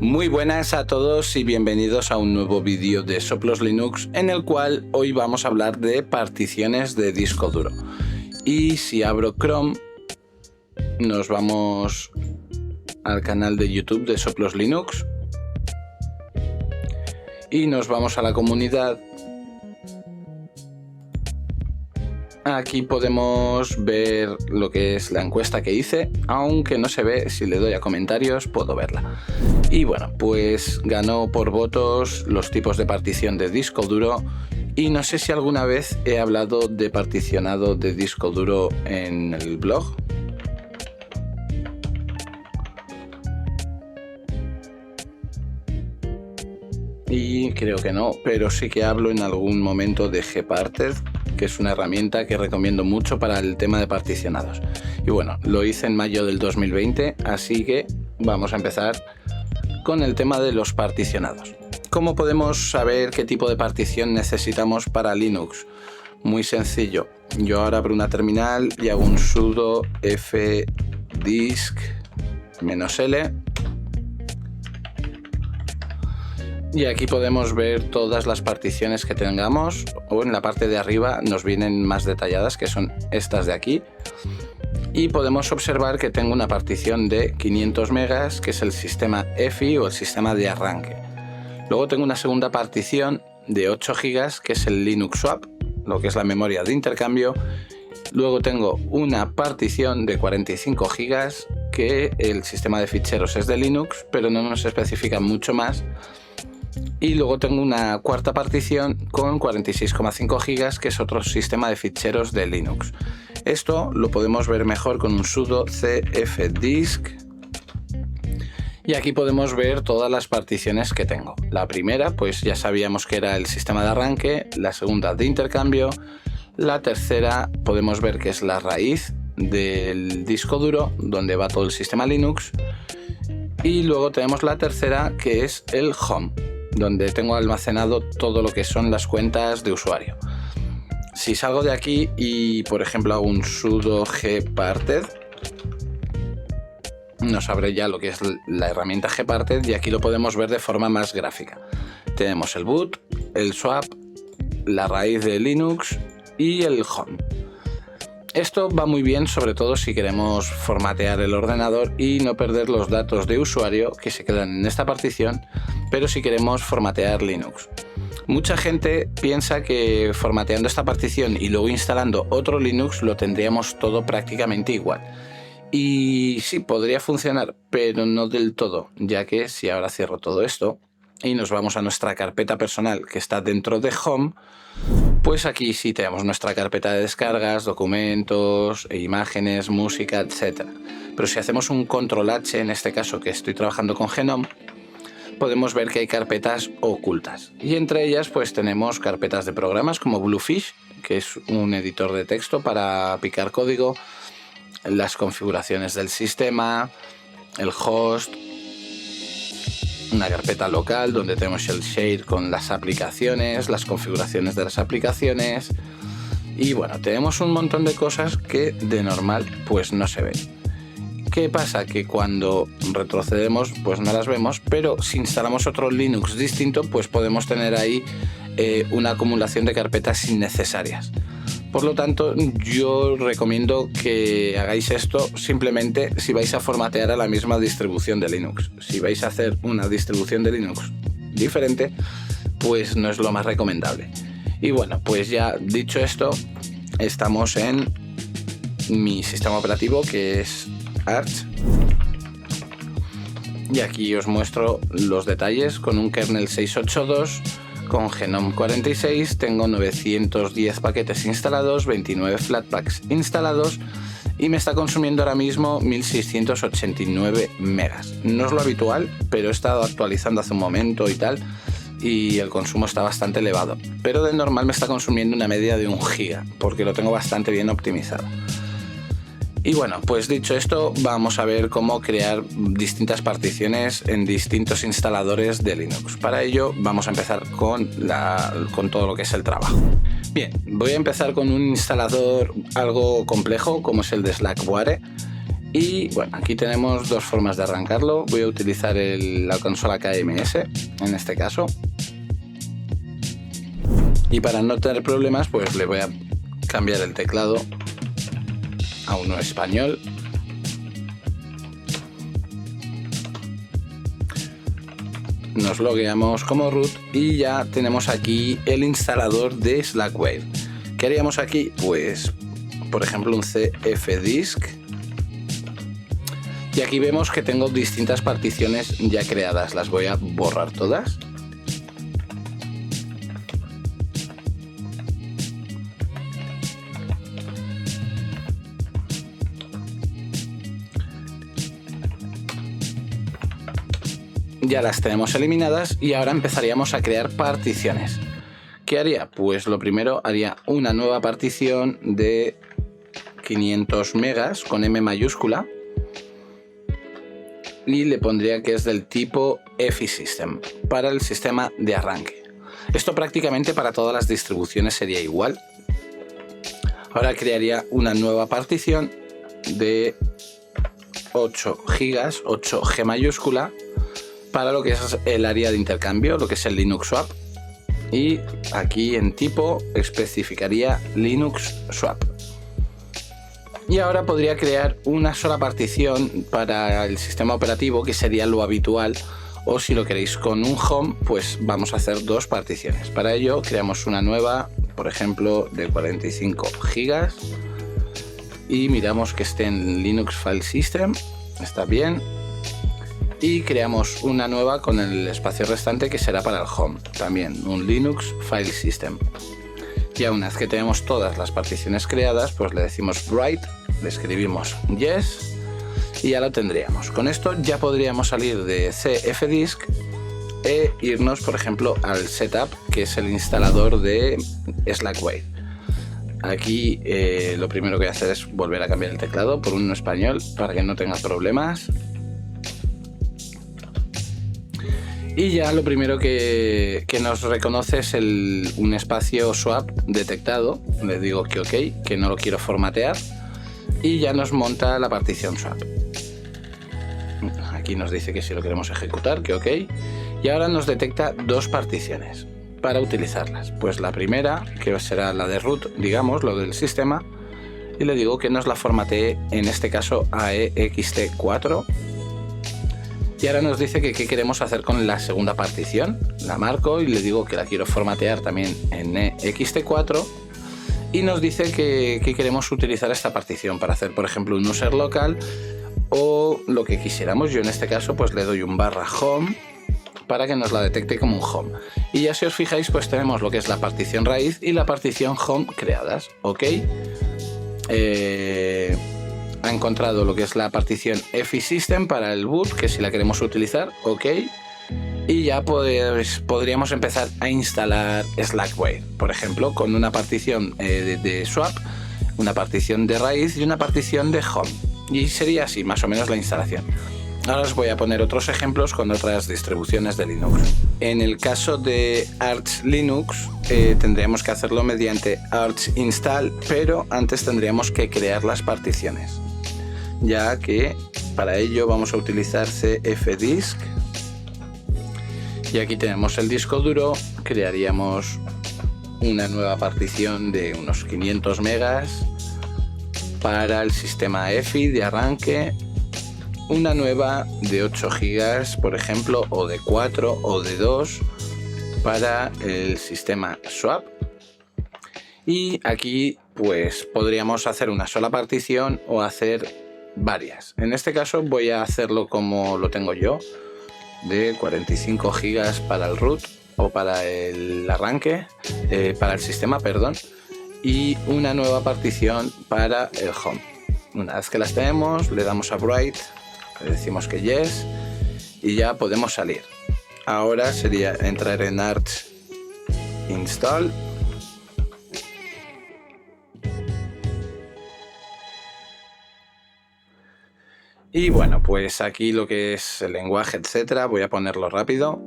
Muy buenas a todos y bienvenidos a un nuevo vídeo de Soplos Linux, en el cual hoy vamos a hablar de particiones de disco duro. Y si abro Chrome, nos vamos al canal de YouTube de Soplos Linux y nos vamos a la comunidad. Aquí podemos ver lo que es la encuesta que hice, aunque no se ve. Si le doy a comentarios puedo verla. Y bueno, pues ganó por votos los tipos de partición de disco duro, y no sé si alguna vez he hablado de particionado de disco duro en el blog. Y creo que no, pero sí que hablo en algún momento de Gparted, que es una herramienta que recomiendo mucho para el tema de particionados. Y bueno, lo hice en mayo del 2020, así que vamos a empezar con el tema de los particionados. ¿Cómo podemos saber qué tipo de partición necesitamos para Linux? Muy sencillo. Yo ahora abro una terminal y hago un sudo fdisk-l. Y aquí podemos ver todas las particiones que tengamos, o en la parte de arriba nos vienen más detalladas, que son estas de aquí. Y podemos observar que tengo una partición de 500 megas, que es el sistema EFI o el sistema de arranque. Luego tengo una segunda partición de 8 gigas, que es el Linux Swap, lo que es la memoria de intercambio. Luego tengo una partición de 45 gigas, que el sistema de ficheros es de Linux, pero no nos especifica mucho más. Y luego tengo una cuarta partición con 46,5 gigas, que es otro sistema de ficheros de Linux. Esto lo podemos ver mejor con un sudo cfdisk. Y aquí podemos ver todas las particiones que tengo. La primera, pues ya sabíamos que era el sistema de arranque. La segunda, de intercambio. La tercera podemos ver que es la raíz del disco duro, donde va todo el sistema Linux. Y luego tenemos la tercera, que es el home, donde tengo almacenado todo lo que son las cuentas de usuario. Si salgo de aquí y por ejemplo hago un sudo gparted, nos abre ya lo que es la herramienta Gparted, y aquí lo podemos ver de forma más gráfica. Tenemos el boot, el swap, la raíz de Linux y el home. Esto va muy bien, sobre todo si queremos formatear el ordenador y no perder los datos de usuario que se quedan en esta partición, pero si queremos formatear Linux. Mucha gente piensa que formateando esta partición y luego instalando otro Linux lo tendríamos todo prácticamente igual. Y sí, podría funcionar, pero no del todo, ya que si ahora cierro todo esto y nos vamos a nuestra carpeta personal que está dentro de Home, pues aquí sí tenemos nuestra carpeta de descargas, documentos, imágenes, música, etc. Pero si hacemos un control H, en este caso que estoy trabajando con Genome, podemos ver que hay carpetas ocultas. Y entre ellas pues tenemos carpetas de programas como Bluefish, que es un editor de texto para picar código, las configuraciones del sistema, el host, una carpeta local donde tenemos el share con las aplicaciones, las configuraciones de las aplicaciones, y bueno, tenemos un montón de cosas que de normal pues no se ven. ¿Qué pasa? Que cuando retrocedemos pues no las vemos, pero si instalamos otro Linux distinto pues podemos tener ahí una acumulación de carpetas innecesarias. Por lo tanto, yo recomiendo que hagáis esto simplemente si vais a formatear a la misma distribución de Linux. Si vais a hacer una distribución de Linux diferente, pues no es lo más recomendable. Y bueno, pues ya dicho esto, estamos en mi sistema operativo, que es Arch. Y aquí os muestro los detalles con un kernel 682. Con Genome 46 tengo 910 paquetes instalados, 29 Flatpaks instalados, y me está consumiendo ahora mismo 1689 megas. No es lo habitual, pero he estado actualizando hace un momento y tal, y el consumo está bastante elevado. Pero de normal me está consumiendo una media de 1 giga, porque lo tengo bastante bien optimizado. Y bueno, pues dicho esto, vamos a ver cómo crear distintas particiones en distintos instaladores de Linux. Para ello vamos a empezar con todo lo que es el trabajo. Bien, voy a empezar con un instalador algo complejo como es el de Slackware, Y bueno, aquí tenemos dos formas de arrancarlo. Voy a utilizar la consola KMS en este caso. Y para no tener problemas, pues le voy a cambiar el teclado a uno español. Nos logueamos como root y ya tenemos aquí el instalador de Slackware. ¿Qué haríamos aquí? Pues, por ejemplo, un cfdisk. Y aquí vemos que tengo distintas particiones ya creadas. Las voy a borrar todas. Ya las tenemos eliminadas y ahora empezaríamos a crear particiones. ¿Qué haría? Pues lo primero haría una nueva partición de 500 megas con M mayúscula y le pondría que es del tipo EFI System para el sistema de arranque. Esto prácticamente para todas las distribuciones sería igual. Ahora crearía una nueva partición de 8 GB, 8G mayúscula, para lo que es el área de intercambio, lo que es el Linux Swap, y aquí en tipo especificaría Linux Swap. Y ahora podría crear una sola partición para el sistema operativo, que sería lo habitual, o si lo queréis con un home, pues vamos a hacer dos particiones. Para ello creamos una nueva, por ejemplo, de 45 GB y miramos que esté en Linux File System, está bien. Y creamos una nueva con el espacio restante que será para el home, también un Linux File System. Y una vez que tenemos todas las particiones creadas, pues le decimos write, le escribimos yes y ya lo tendríamos. Con esto ya podríamos salir de cfdisk e irnos, por ejemplo, al setup, que es el instalador de Slackware. Aquí lo primero que voy a hacer es volver a cambiar el teclado por uno español para que no tenga problemas. Y ya lo primero que nos reconoce es un espacio swap detectado. Le digo que ok, que no lo quiero formatear. Y ya nos monta la partición swap. Aquí nos dice que si lo queremos ejecutar, que ok. Y ahora nos detecta dos particiones para utilizarlas. Pues la primera, que será la de root, digamos, lo del sistema. Y le digo que nos la formatee, en este caso, a ext4. Y ahora nos dice que qué queremos hacer con la segunda partición. La marco y le digo que la quiero formatear también en ext4. Y nos dice que queremos utilizar esta partición para hacer, por ejemplo, un user local o lo que quisiéramos. Yo en este caso pues le doy un /home para que nos la detecte como un home. Y ya si os fijáis, pues tenemos lo que es la partición raíz y la partición home creadas. ¿Ok? Ha encontrado lo que es la partición EFI System para el boot, que si la queremos utilizar, ok. Y ya pues podríamos empezar a instalar Slackware, por ejemplo, con una partición de swap, una partición de raíz y una partición de home. Y sería así más o menos la instalación. Ahora os voy a poner otros ejemplos con otras distribuciones de Linux. En el caso de Arch Linux tendríamos que hacerlo mediante Arch install, pero antes tendríamos que crear las particiones, ya que para ello vamos a utilizar cfdisk. Y aquí tenemos el disco duro, crearíamos una nueva partición de unos 500 megas para el sistema EFI de arranque, una nueva de 8 gigas, por ejemplo, o de 4 o de 2 para el sistema swap. Y aquí pues podríamos hacer una sola partición o hacer varias. En este caso voy a hacerlo como lo tengo yo, de 45 gigas para el root o para el arranque, para el sistema, perdón, y una nueva partición para el home. Una vez que las tenemos, le damos a write, le decimos que yes y ya podemos salir. Ahora sería entrar en Arch install. Y bueno, pues aquí lo que es el lenguaje, etcétera, voy a ponerlo rápido.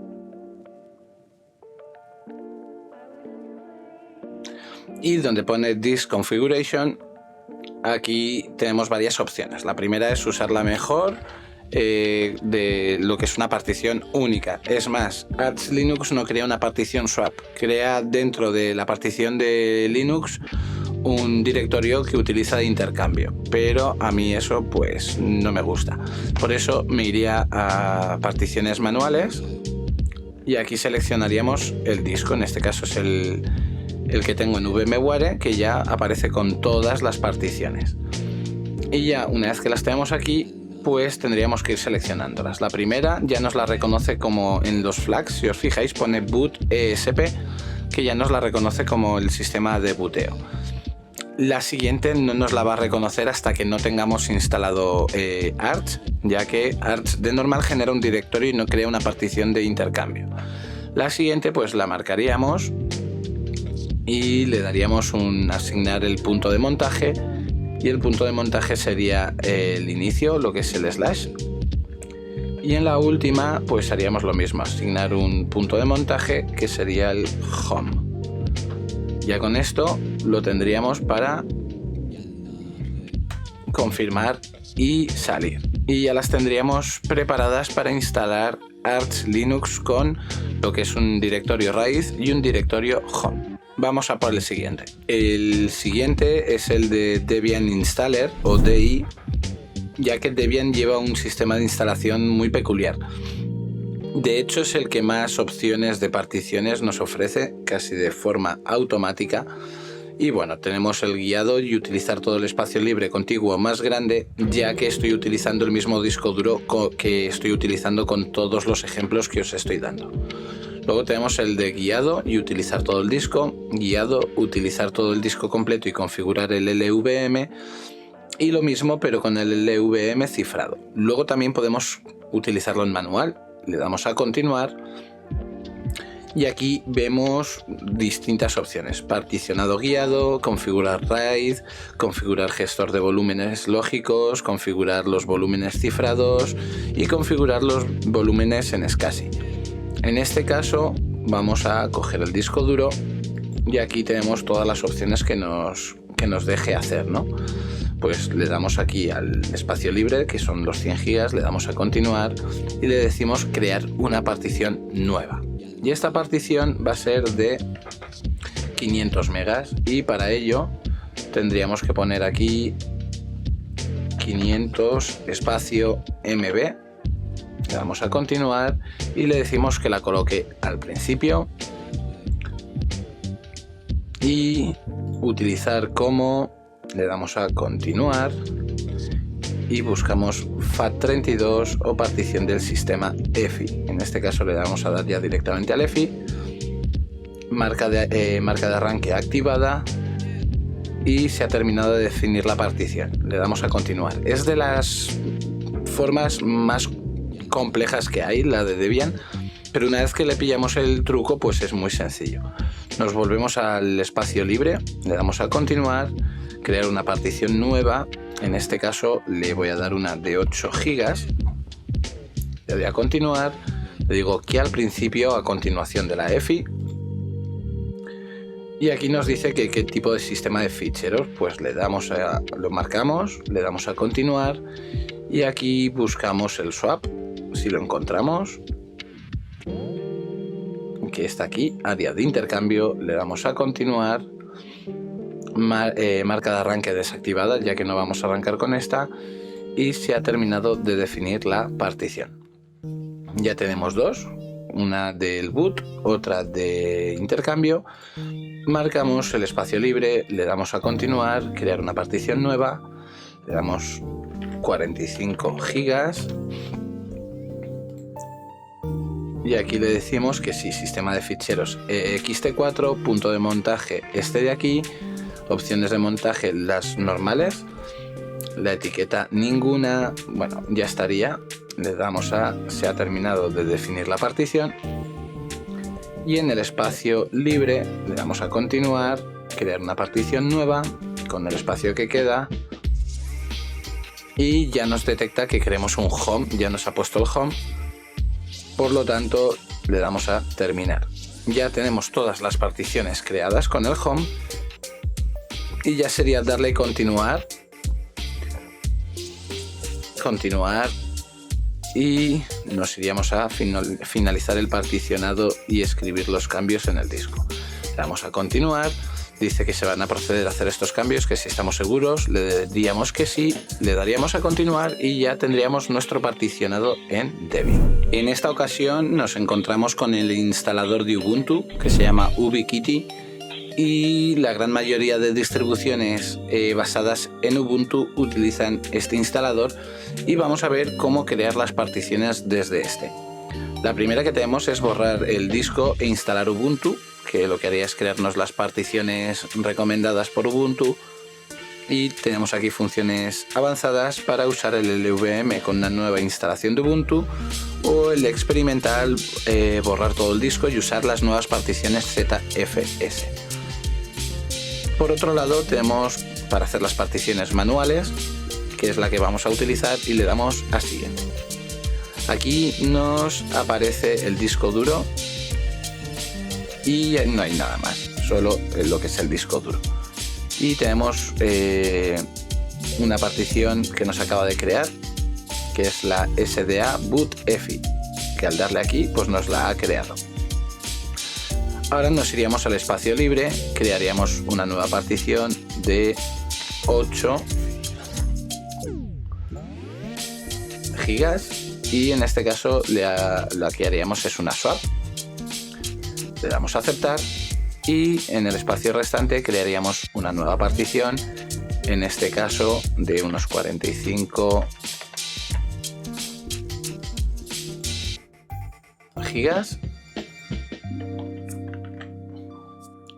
Y donde pone This Configuration, aquí tenemos varias opciones. La primera es usar la mejor de lo que es una partición única. Es más, Arch Linux no crea una partición swap, crea dentro de la partición de Linux un directorio que utiliza de intercambio, pero a mí eso pues no me gusta. Por eso me iría a particiones manuales y aquí seleccionaríamos el disco. En este caso es el que tengo en VMware, que ya aparece con todas las particiones. Y ya una vez que las tenemos aquí, pues tendríamos que ir seleccionándolas. La primera ya nos la reconoce como en los flags, si os fijáis pone boot ESP, que ya nos la reconoce como el sistema de booteo. La siguiente no nos la va a reconocer hasta que no tengamos instalado Arch, ya que Arch de normal genera un directorio y no crea una partición de intercambio. La siguiente pues la marcaríamos y le daríamos asignar el punto de montaje, y el punto de montaje sería el inicio, lo que es el slash. Y en la última pues haríamos lo mismo, asignar un punto de montaje que sería el home. Ya con esto lo tendríamos para confirmar y salir. Y ya las tendríamos preparadas para instalar Arch Linux con lo que es un directorio raíz y un directorio home. Vamos a por el siguiente. El siguiente es el de Debian Installer o DI, ya que Debian lleva un sistema de instalación muy peculiar. De hecho es el que más opciones de particiones nos ofrece, casi de forma automática. Y bueno, tenemos el guiado y utilizar todo el espacio libre contiguo más grande, ya que estoy utilizando el mismo disco duro que estoy utilizando con todos los ejemplos que os estoy dando. Luego tenemos el de guiado y utilizar todo el disco, guiado, utilizar todo el disco completo y configurar el LVM, y lo mismo pero con el LVM cifrado. Luego también podemos utilizarlo en manual, le damos a continuar y aquí vemos distintas opciones: particionado guiado, configurar RAID, configurar gestor de volúmenes lógicos, configurar los volúmenes cifrados y configurar los volúmenes en SCSI. En este caso vamos a coger el disco duro y aquí tenemos todas las opciones que nos deje hacer, ¿no? Pues le damos aquí al espacio libre, que son los 100 GB, le damos a continuar y le decimos crear una partición nueva. Y esta partición va a ser de 500 megas y para ello tendríamos que poner aquí 500 espacio MB. Le damos a continuar y le decimos que la coloque al principio y utilizar como, le damos a continuar y buscamos FAT32 o partición del sistema EFI. En este caso le damos a dar ya directamente al EFI, marca de arranque activada y se ha terminado de definir la partición. Le damos a continuar. Es de las formas más complejas que hay, la de Debian, pero una vez que le pillamos el truco pues es muy sencillo. Nos volvemos al espacio libre, le damos a continuar, crear una partición nueva. En este caso le voy a dar una de 8 GB, le doy a continuar, le digo que al principio, a continuación de la EFI, y aquí nos dice que qué tipo de sistema de ficheros. Pues lo marcamos, le damos a continuar y aquí buscamos el swap. Si lo encontramos, que está aquí, área de intercambio, le damos a continuar, marca de arranque desactivada, ya que no vamos a arrancar con esta, y se ha terminado de definir la partición. Ya tenemos dos, una del boot, otra de intercambio. Marcamos el espacio libre, le damos a continuar, crear una partición nueva, le damos 45 gigas y aquí le decimos que sí, sistema de ficheros ext4, punto de montaje este de aquí, opciones de montaje las normales, la etiqueta ninguna. Bueno, ya estaría. Le damos a se ha terminado de definir la partición y en el espacio libre le damos a continuar, crear una partición nueva con el espacio que queda y ya nos detecta que queremos un home, ya nos ha puesto el home, por lo tanto le damos a terminar. Ya tenemos todas las particiones creadas con el home y ya sería darle a continuar continuar y nos iríamos a finalizar el particionado y escribir los cambios en el disco. Le damos a continuar, dice que se van a proceder a hacer estos cambios, que si estamos seguros le diríamos que sí, le daríamos a continuar y ya tendríamos nuestro particionado en Debian. En esta ocasión nos encontramos con el instalador de Ubuntu que se llama Ubiquiti, y la gran mayoría de distribuciones basadas en Ubuntu utilizan este instalador, y vamos a ver cómo crear las particiones desde este. La primera que tenemos es borrar el disco e instalar Ubuntu, que lo que haría es crearnos las particiones recomendadas por Ubuntu, y tenemos aquí funciones avanzadas para usar el LVM con una nueva instalación de Ubuntu, o el experimental, borrar todo el disco y usar las nuevas particiones ZFS. Por otro lado tenemos para hacer las particiones manuales, que es la que vamos a utilizar, y le damos a siguiente. Aquí nos aparece el disco duro y no hay nada más, solo lo que es el disco duro. Y tenemos una partición que nos acaba de crear, que es la SDA boot EFI, que al darle aquí pues nos la ha creado. Ahora nos iríamos al espacio libre, crearíamos una nueva partición de 8 gigas y en este caso lo que haríamos es una swap. Le damos a aceptar y en el espacio restante crearíamos una nueva partición, en este caso de unos 45 gigas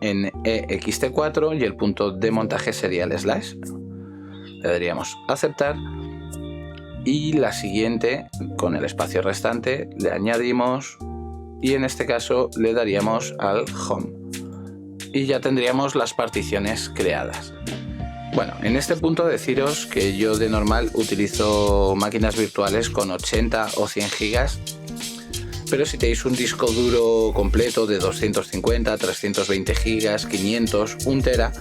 en ext4 y el punto de montaje sería el slash. Le daríamos a aceptar y la siguiente con el espacio restante le añadimos y en este caso le daríamos al home y ya tendríamos las particiones creadas. Bueno, en este punto deciros que yo de normal utilizo máquinas virtuales con 80 o 100 gigas, pero si tenéis un disco duro completo de 250, 320 gigas, 500, 1 tera,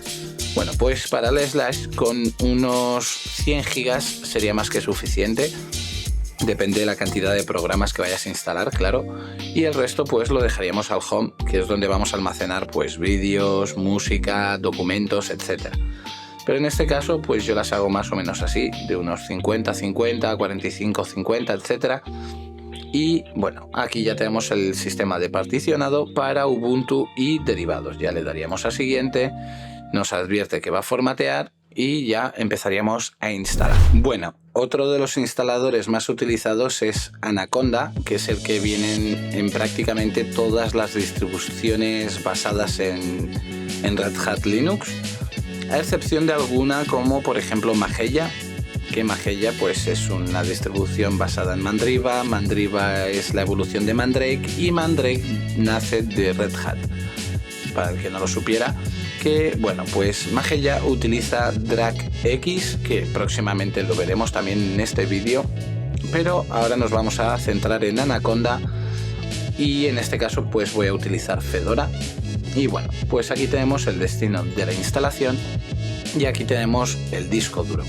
bueno, pues para el slash con unos 100 gigas sería más que suficiente. Depende de la cantidad de programas que vayas a instalar, claro, y el resto pues lo dejaríamos al home, que es donde vamos a almacenar pues vídeos, música, documentos, etc. Pero en este caso pues yo las hago más o menos así, de unos 50, 50, 45, 50, etc. Y bueno, aquí ya tenemos el sistema de particionado para Ubuntu y derivados. Ya le daríamos a siguiente, nos advierte que va a formatear y ya empezaríamos a instalar. Bueno, otro de los instaladores más utilizados es Anaconda, que es el que vienen en prácticamente todas las distribuciones basadas en Red Hat Linux, a excepción de alguna como por ejemplo Mageia, que Mageia pues es una distribución basada en Mandriva. Mandriva es la evolución de Mandrake y Mandrake nace de Red Hat. Para el que no lo supiera, que bueno, pues Mageia utiliza DRAC-X, que próximamente lo veremos también en este vídeo, pero ahora nos vamos a centrar en Anaconda y en este caso pues voy a utilizar Fedora. Y bueno, pues aquí tenemos el destino de la instalación y aquí tenemos el disco duro.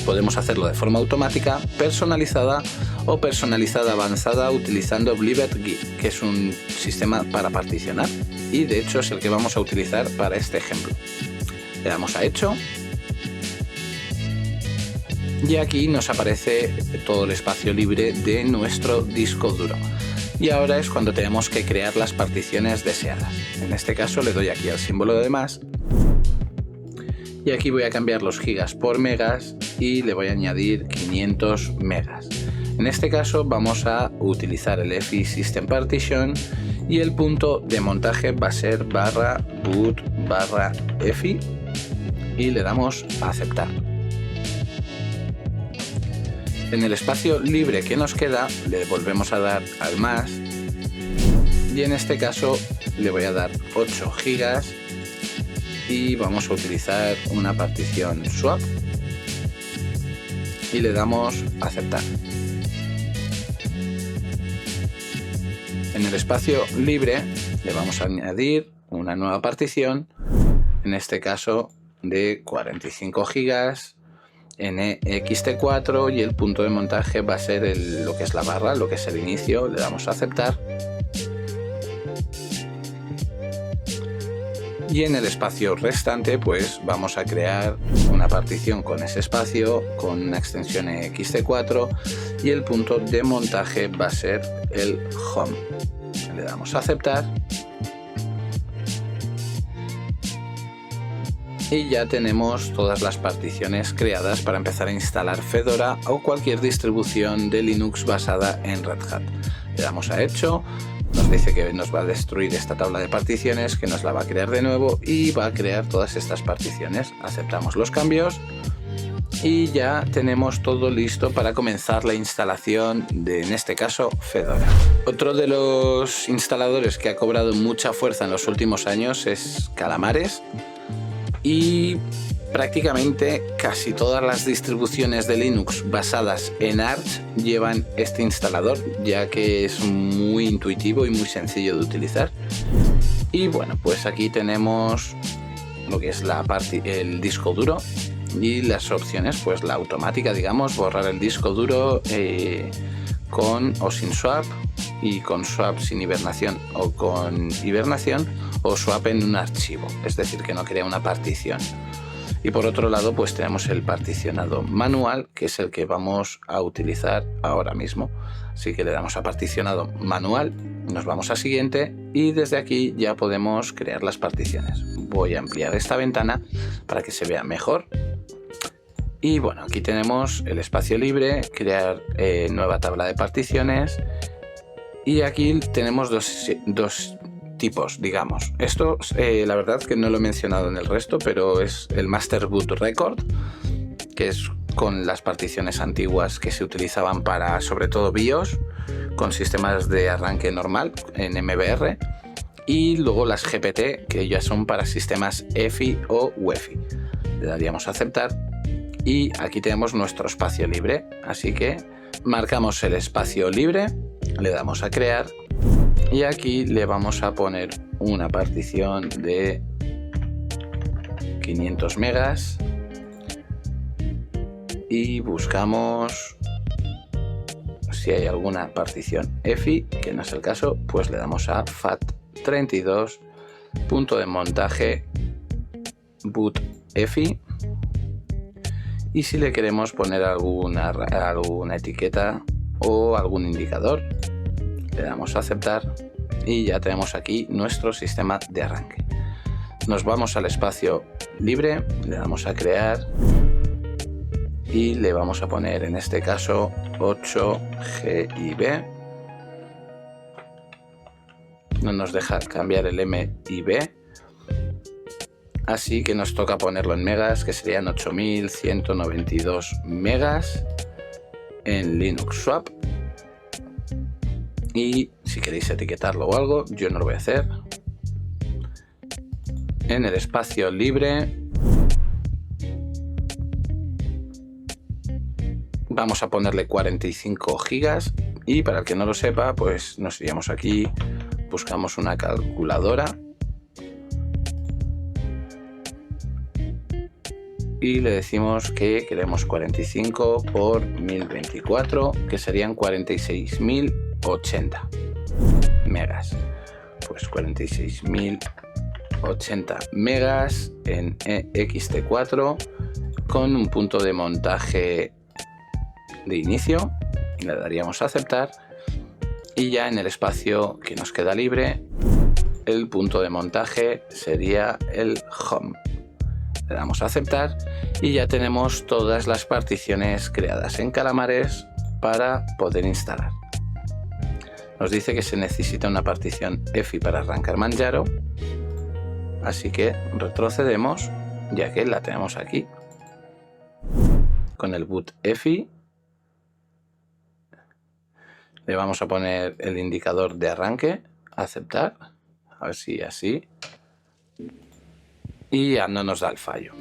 Podemos hacerlo de forma automática, personalizada o personalizada avanzada utilizando Blivet-Git, que es un sistema para particionar y de hecho es el que vamos a utilizar para este ejemplo. Le damos a hecho y aquí nos aparece todo el espacio libre de nuestro disco duro. Y ahora es cuando tenemos que crear las particiones deseadas. En este caso le doy aquí al símbolo de más y aquí voy a cambiar los gigas por megas y le voy a añadir 500 megas. En este caso vamos a utilizar el EFI System Partition y el punto de montaje va a ser /boot/EFI y le damos a aceptar. En el espacio libre que nos queda le volvemos a dar al más y en este caso le voy a dar 8 gigas y vamos a utilizar una partición swap y le damos a aceptar. En el espacio libre le vamos a añadir una nueva partición, en este caso de 45 gigas NXT4 y el punto de montaje va a ser lo que es la barra, lo que es el inicio. Le damos a aceptar. Y en el espacio restante pues vamos a crear una partición con ese espacio, con una extensión XT4 y el punto de montaje va a ser el home. Le damos a aceptar. Y ya tenemos todas las particiones creadas para empezar a instalar Fedora o cualquier distribución de Linux basada en Red Hat. Le damos a hecho, nos dice que nos va a destruir esta tabla de particiones, que nos la va a crear de nuevo y va a crear todas estas particiones. Aceptamos los cambios y ya tenemos todo listo para comenzar la instalación de, en este caso, Fedora. Otro de los instaladores que ha cobrado mucha fuerza en los últimos años es Calamares. Y prácticamente casi todas las distribuciones de Linux basadas en Arch llevan este instalador, ya que es muy intuitivo y muy sencillo de utilizar. Y bueno, pues aquí tenemos lo que es el disco duro y las opciones, pues la automática, digamos, borrar el disco duro con o sin swap, y con swap sin hibernación o con hibernación, o swap en un archivo, es decir, que no crea una partición. Y por otro lado pues tenemos el particionado manual, que es el que vamos a utilizar ahora mismo. Así que le damos a particionado manual, nos vamos a siguiente y desde aquí ya podemos crear las particiones. Voy a ampliar esta ventana para que se vea mejor. Y bueno, aquí tenemos el espacio libre, crear nueva tabla de particiones. Y aquí tenemos dos tipos, digamos. Esto, la verdad que no lo he mencionado en el resto, pero es el Master Boot Record, que es con las particiones antiguas que se utilizaban para, sobre todo, BIOS, con sistemas de arranque normal en MBR, y luego las GPT, que ya son para sistemas EFI o UEFI. Le daríamos a aceptar y aquí tenemos nuestro espacio libre, así que marcamos el espacio libre, le damos a crear y aquí le vamos a poner una partición de 500 megas y buscamos si hay alguna partición EFI, que no es el caso, pues le damos a FAT32, punto de montaje boot EFI. Y si le queremos poner alguna etiqueta o algún indicador, le damos a aceptar y ya tenemos aquí nuestro sistema de arranque. Nos vamos al espacio libre, le damos a crear y le vamos a poner en este caso 8GIB. No nos deja cambiar el MIB. Así que nos toca ponerlo en megas, que serían 8192 megas en Linux Swap. Y si queréis etiquetarlo o algo, yo no lo voy a hacer. En el espacio libre vamos a ponerle 45 gigas y para el que no lo sepa, pues nos iríamos aquí, buscamos una calculadora y le decimos que queremos 45 por 1024, que serían 46.080 megas. Pues 46.080 megas en ext4 con un punto de montaje de inicio. Le daríamos a aceptar y ya en el espacio que nos queda libre, el punto de montaje sería el home. Le damos a aceptar y ya tenemos todas las particiones creadas en Calamares para poder instalar. Nos dice que se necesita una partición EFI para arrancar Manjaro, así que retrocedemos ya que la tenemos aquí. Con el boot EFI le vamos a poner el indicador de arranque, aceptar, a ver si así. Y ya no nos da el fallo,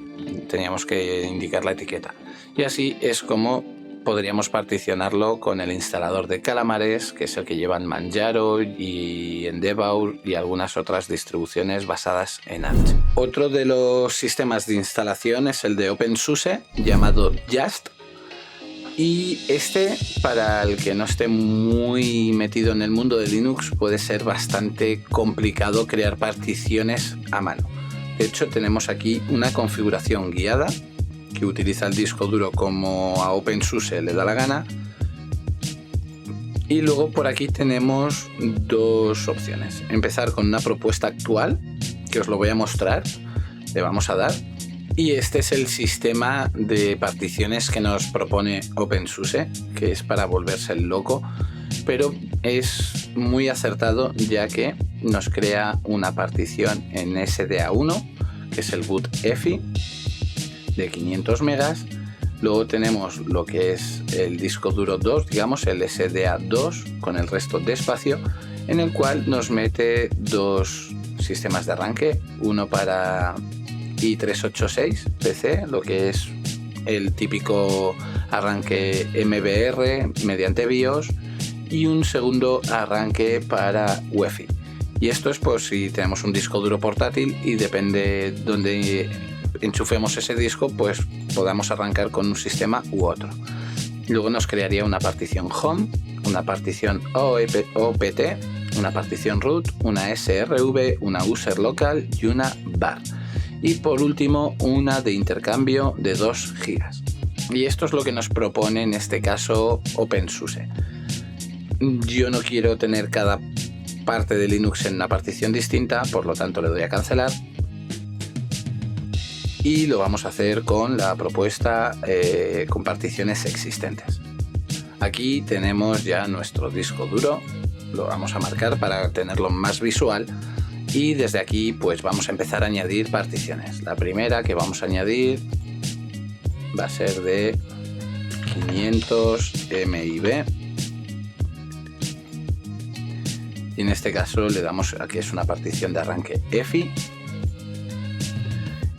teníamos que indicar la etiqueta y así es como podríamos particionarlo con el instalador de Calamares, que es el que llevan Manjaro y Endeavour y algunas otras distribuciones basadas en Arch. Otro de los sistemas de instalación es el de OpenSUSE, llamado Just. Y este, para el que no esté muy metido en el mundo de Linux, puede ser bastante complicado crear particiones a mano. De hecho, tenemos aquí una configuración guiada que utiliza el disco duro como a OpenSUSE le da la gana. Y luego por aquí tenemos dos opciones. Empezar con una propuesta actual, que os lo voy a mostrar, le vamos a dar. Y este es el sistema de particiones que nos propone OpenSUSE, que es para volverse el loco, pero es muy acertado ya que nos crea una partición en SDA1, que es el boot EFI, de 500 megas. Luego tenemos lo que es el disco duro 2, digamos el SDA2 con el resto de espacio, en el cual nos mete dos sistemas de arranque, uno para i386 PC, lo que es el típico arranque MBR mediante BIOS, y un segundo arranque para UEFI. Y esto es por si tenemos un disco duro portátil y depende donde enchufemos ese disco, pues podamos arrancar con un sistema u otro. Luego nos crearía una partición Home, una partición OPT, una partición Root, una SRV, una User Local y una Bar. Y por último, una de intercambio de 2 GB. Y esto es lo que nos propone en este caso OpenSUSE. Yo no quiero tener cada parte de Linux en una partición distinta, por lo tanto le doy a cancelar. Y lo vamos a hacer con la propuesta con particiones existentes. Aquí tenemos ya nuestro disco duro, lo vamos a marcar para tenerlo más visual. Y desde aquí pues vamos a empezar a añadir particiones. La primera que vamos a añadir va a ser de 500 MIB. Y en este caso le damos a que es una partición de arranque EFI.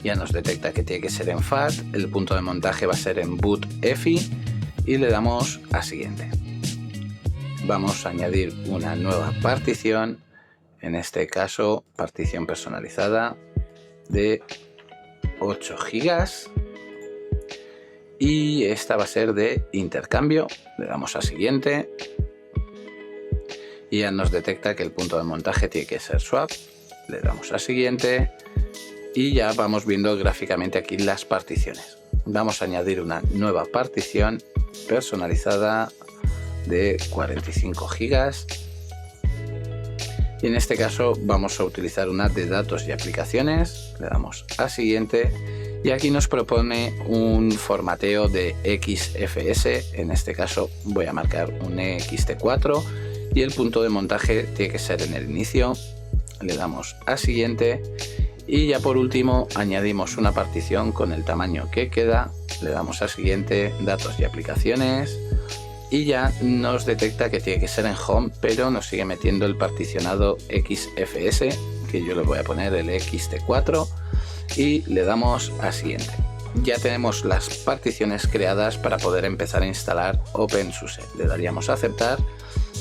Ya nos detecta que tiene que ser en FAT. El punto de montaje va a ser en boot EFI. Y le damos a siguiente. Vamos a añadir una nueva partición. En este caso, partición personalizada de 8 GB. Y esta va a ser de intercambio. Le damos a siguiente. Y ya nos detecta que el punto de montaje tiene que ser swap. Le damos a siguiente. Y ya vamos viendo gráficamente aquí las particiones. Vamos a añadir una nueva partición personalizada de 45 GB. Y en este caso vamos a utilizar una de datos y aplicaciones. Le damos a siguiente. Y aquí nos propone un formateo de XFS. En este caso voy a marcar un ext4. Y el punto de montaje tiene que ser en el inicio. Le damos a siguiente. Y ya por último añadimos una partición con el tamaño que queda. Le damos a siguiente, datos y aplicaciones. Y ya nos detecta que tiene que ser en Home, pero nos sigue metiendo el particionado XFS, que yo le voy a poner el ext4. Y le damos a siguiente. Ya tenemos las particiones creadas para poder empezar a instalar OpenSUSE. Le daríamos a aceptar.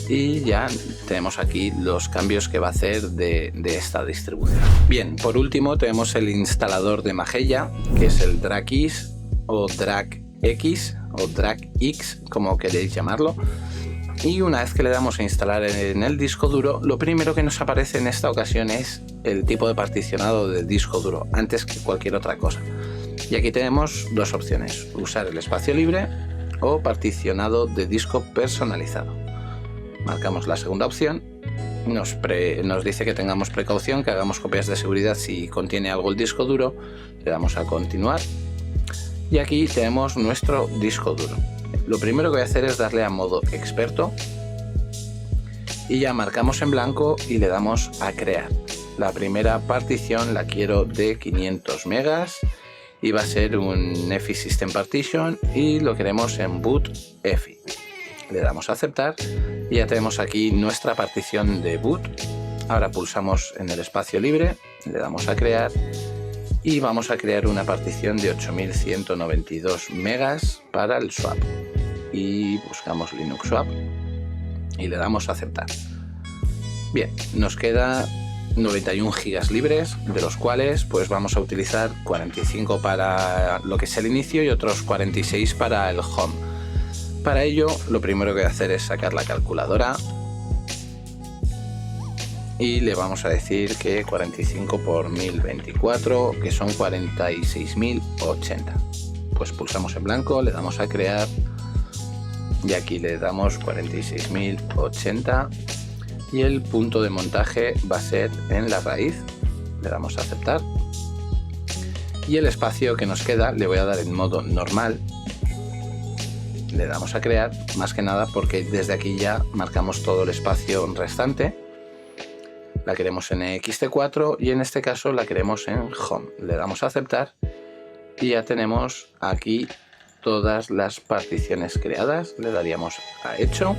Y ya tenemos aquí los cambios que va a hacer de esta distribución. Bien, por último tenemos el instalador de Mageia, que es el DragX o DragX o DragX, como queréis llamarlo. Y una vez que le damos a instalar en el disco duro, lo primero que nos aparece en esta ocasión es el tipo de particionado del disco duro, antes que cualquier otra cosa. Y aquí tenemos dos opciones: usar el espacio libre o particionado de disco personalizado. Marcamos la segunda opción, nos dice que tengamos precaución, que hagamos copias de seguridad si contiene algo el disco duro. Le damos a continuar y aquí tenemos nuestro disco duro. Lo primero que voy a hacer es darle a modo experto y ya marcamos en blanco y le damos a crear. La primera partición la quiero de 500 megas y va a ser un EFI System Partition y lo queremos en boot EFI. Le damos a aceptar y ya tenemos aquí nuestra partición de boot. Ahora pulsamos en el espacio libre, le damos a crear y vamos a crear una partición de 8192 megas para el swap. y buscamos Linux Swap y le damos a aceptar. Bien, nos queda 91 gigas libres, de los cuales pues vamos a utilizar 45 para lo que es el inicio y otros 46 para el home. Para ello, lo primero que voy a hacer es sacar la calculadora y le vamos a decir que 45 por 1024, que son 46.080. Pues pulsamos en blanco, le damos a crear y aquí le damos 46.080 y el punto de montaje va a ser en la raíz. Le damos a aceptar y el espacio que nos queda le voy a dar en modo normal. Le damos a crear, más que nada porque desde aquí ya marcamos todo el espacio restante. La queremos en ext4 y en este caso la queremos en home. Le damos a aceptar y ya tenemos aquí todas las particiones creadas. Le daríamos a hecho,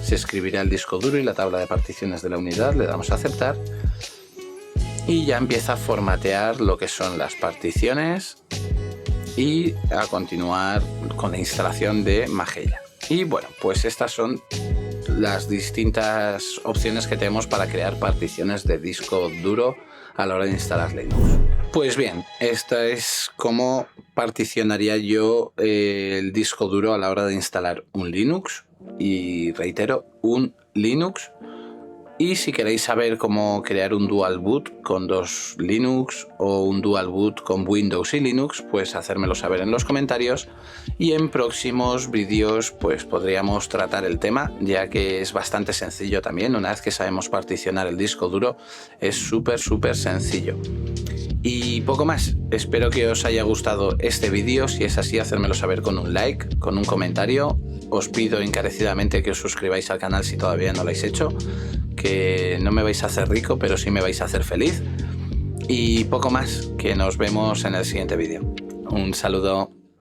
se escribirá el disco duro y la tabla de particiones de la unidad. Le damos a aceptar y ya empieza a formatear lo que son las particiones y a continuar con la instalación de Mageia. Y bueno, pues estas son las distintas opciones que tenemos para crear particiones de disco duro a la hora de instalar Linux. Pues bien, esta es cómo particionaría yo el disco duro a la hora de instalar un Linux, y reitero, un Linux. Y si queréis saber cómo crear un dual boot con dos Linux o un dual boot con Windows y Linux, pues hacérmelo saber en los comentarios y en próximos vídeos pues podríamos tratar el tema, ya que es bastante sencillo también. Una vez que sabemos particionar el disco duro es súper sencillo. Y poco más, espero que os haya gustado este vídeo. Si es así, hacérmelo saber con un like, con un comentario. Os pido encarecidamente que os suscribáis al canal si todavía no lo habéis hecho, que no me vais a hacer rico, pero sí me vais a hacer feliz. Y poco más, que nos vemos en el siguiente vídeo. Un saludo.